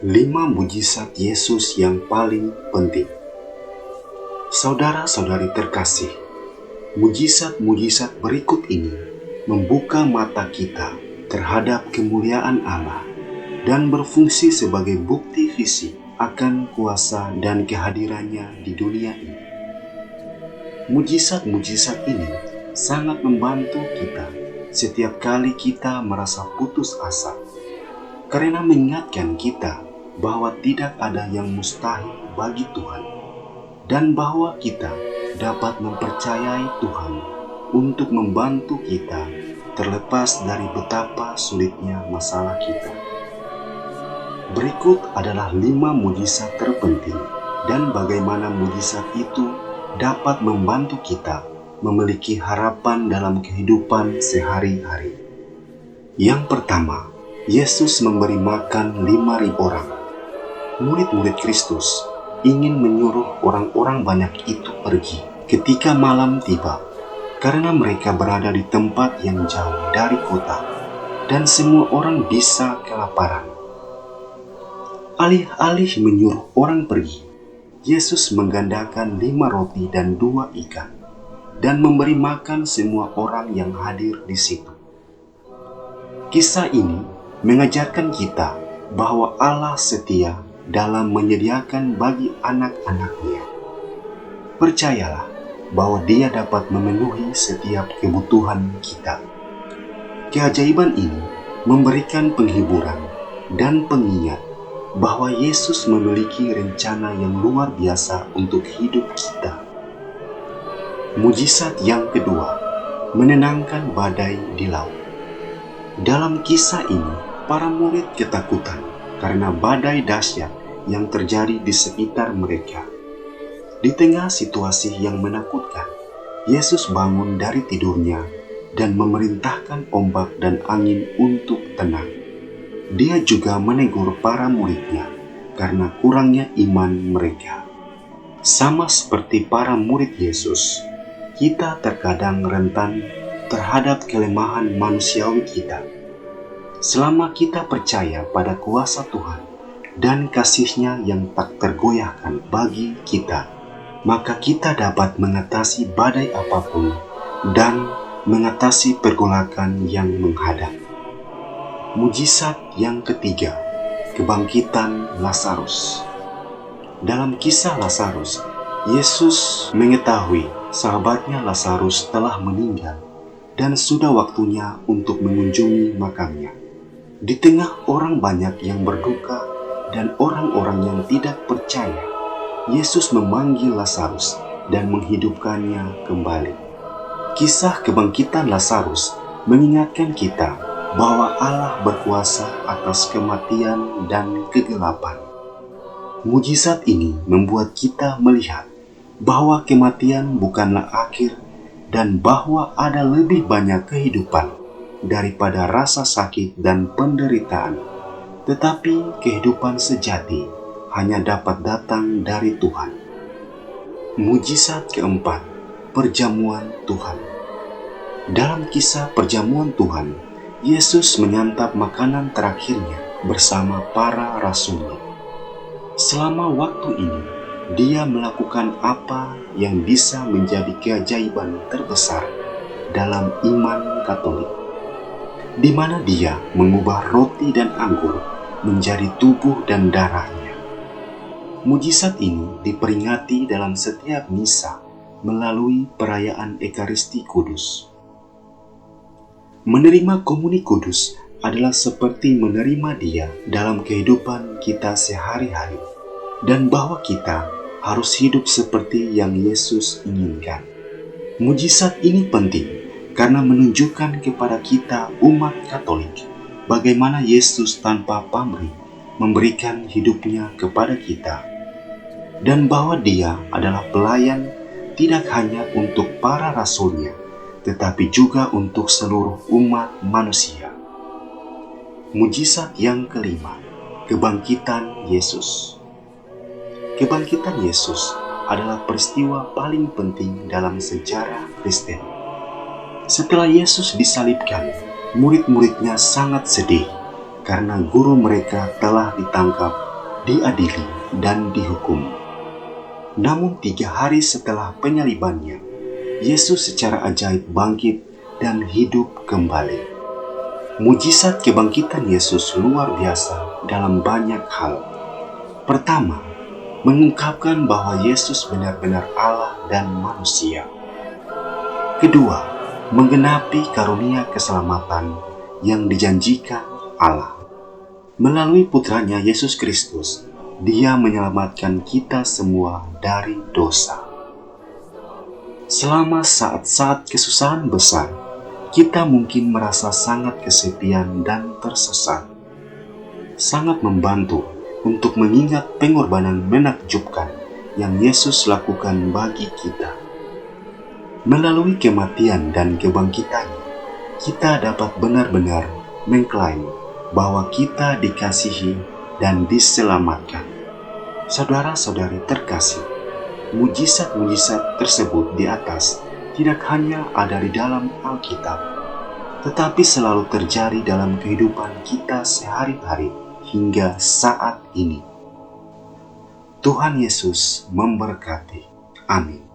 5 mujizat Yesus yang paling penting. Saudara-saudari terkasih, mujizat-mujizat berikut ini membuka mata kita terhadap kemuliaan Allah dan berfungsi sebagai bukti fisik akan kuasa dan kehadirannya di dunia ini. Mujizat-mujizat ini sangat membantu kita setiap kali kita merasa putus asa, karena mengingatkan kita bahwa tidak ada yang mustahil bagi Tuhan, dan bahwa kita dapat mempercayai Tuhan untuk membantu kita terlepas dari betapa sulitnya masalah kita. Berikut adalah 5 mujizat terpenting dan bagaimana mujizat itu dapat membantu kita memiliki harapan dalam kehidupan sehari-hari. Yang pertama, Yesus memberi makan 5.000 orang. Murid-murid Kristus ingin menyuruh orang-orang banyak itu pergi ketika malam tiba, karena mereka berada di tempat yang jauh dari kota dan semua orang bisa kelaparan. Alih-alih menyuruh orang pergi, Yesus menggandakan 5 roti dan 2 ikan dan memberi makan semua orang yang hadir di situ. Kisah ini mengajarkan kita bahwa Allah setia dalam menyediakan bagi anak-anaknya. Percayalah bahwa Dia dapat memenuhi setiap kebutuhan kita. Keajaiban ini memberikan penghiburan dan pengingat bahwa Yesus memiliki rencana yang luar biasa untuk hidup kita. Mujizat yang kedua, menenangkan badai di laut. Dalam kisah ini, para murid ketakutan karena badai dahsyat yang terjadi di sekitar mereka. Di tengah situasi yang menakutkan, Yesus bangun dari tidurnya dan memerintahkan ombak dan angin untuk tenang. Dia juga menegur para muridnya karena kurangnya iman mereka. Sama seperti para murid Yesus, kita terkadang rentan terhadap kelemahan manusiawi kita. Selama kita percaya pada kuasa Tuhan dan kasih-Nya yang tak tergoyahkan bagi kita, maka kita dapat mengatasi badai apapun dan mengatasi pergolakan yang menghadap. Mujizat yang ketiga, kebangkitan Lazarus. Dalam kisah Lazarus, Yesus mengetahui sahabatnya Lazarus telah meninggal dan sudah waktunya untuk mengunjungi makamnya. Di tengah orang banyak yang berduka dan orang-orang yang tidak percaya, Yesus memanggil Lazarus dan menghidupkannya kembali. Kisah kebangkitan Lazarus mengingatkan kita bahwa Allah berkuasa atas kematian dan kegelapan. Mujizat ini membuat kita melihat bahwa kematian bukanlah akhir dan bahwa ada lebih banyak kehidupan daripada rasa sakit dan penderitaan. Tetapi kehidupan sejati hanya dapat datang dari Tuhan. Mujizat keempat, perjamuan Tuhan. Dalam kisah perjamuan Tuhan, Yesus menyantap makanan terakhirnya bersama para rasul-Nya. Selama waktu ini, Dia melakukan apa yang bisa menjadi keajaiban terbesar dalam iman Katolik, di mana Dia mengubah roti dan anggur menjadi tubuh dan darah-Nya. Mujizat ini diperingati dalam setiap misa melalui perayaan Ekaristi Kudus. Menerima komuni kudus adalah seperti menerima Dia dalam kehidupan kita sehari-hari, dan bahwa kita harus hidup seperti yang Yesus inginkan. Mujizat ini penting karena menunjukkan kepada kita umat Katolik bagaimana Yesus tanpa pamrih memberikan hidupnya kepada kita, dan bahwa Dia adalah pelayan tidak hanya untuk para rasul-Nya, tetapi juga untuk seluruh umat manusia. Mujizat yang kelima, kebangkitan Yesus. Kebangkitan Yesus adalah peristiwa paling penting dalam sejarah Kristen. Setelah Yesus disalibkan, murid-muridnya sangat sedih karena guru mereka telah ditangkap diadili, dan dihukum. Namun 3 hari setelah penyalibannya, Yesus secara ajaib bangkit dan hidup kembali. Mujizat kebangkitan Yesus luar biasa dalam banyak hal. Pertama, mengungkapkan bahwa Yesus benar-benar Allah dan manusia. Kedua, menggenapi karunia keselamatan yang dijanjikan Allah. Melalui putranya Yesus Kristus, Dia menyelamatkan kita semua dari dosa. Selama saat-saat kesusahan besar, kita mungkin merasa sangat kesepian dan tersesat. Sangat membantu untuk mengingat pengorbanan menakjubkan yang Yesus lakukan bagi kita. Melalui kematian dan kebangkitannya, kita dapat benar-benar mengklaim bahwa kita dikasihi dan diselamatkan. Saudara-saudari terkasih, mujizat-mujizat tersebut di atas tidak hanya ada di dalam Alkitab, tetapi selalu terjadi dalam kehidupan kita sehari-hari hingga saat ini. Tuhan Yesus memberkati. Amin.